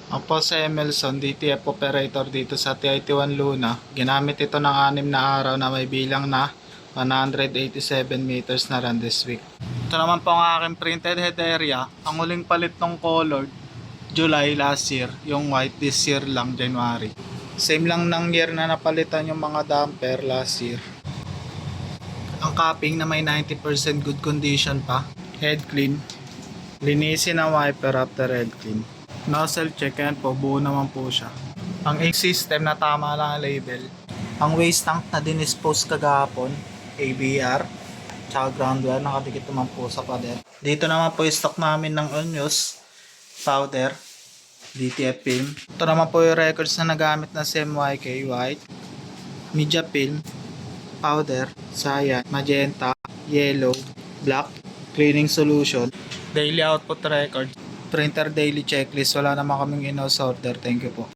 Ako po si Emelson, DTF operator dito sa TIT1 Luna. Ginamit ito ng 6 na araw na may bilang na 187 meters na run this week. Ito naman po ang aking printed head area. Ang huling palit ng colored, July last year. Yung white this year lang, January. Same lang ng year na napalitan yung mga damper last year. Ang capping na may 90% good condition pa. Head clean. Linisin ang wiper after head clean. Nozzle check, yan po, buo naman po siya. Ang egg system na tama lang ang label. Ang waste tank na dinispose kagahapon, ABR, tsaka ground wire, nakadikit naman po sa pader. Dito naman po yung stock namin ng onyos, powder, DTF film. Ito naman po yung records na nagamit na CMYK white, media film, powder, cyan, magenta, yellow, black, cleaning solution, daily output record, printer daily checklist. Wala naman kaming in-house order. Thank you po.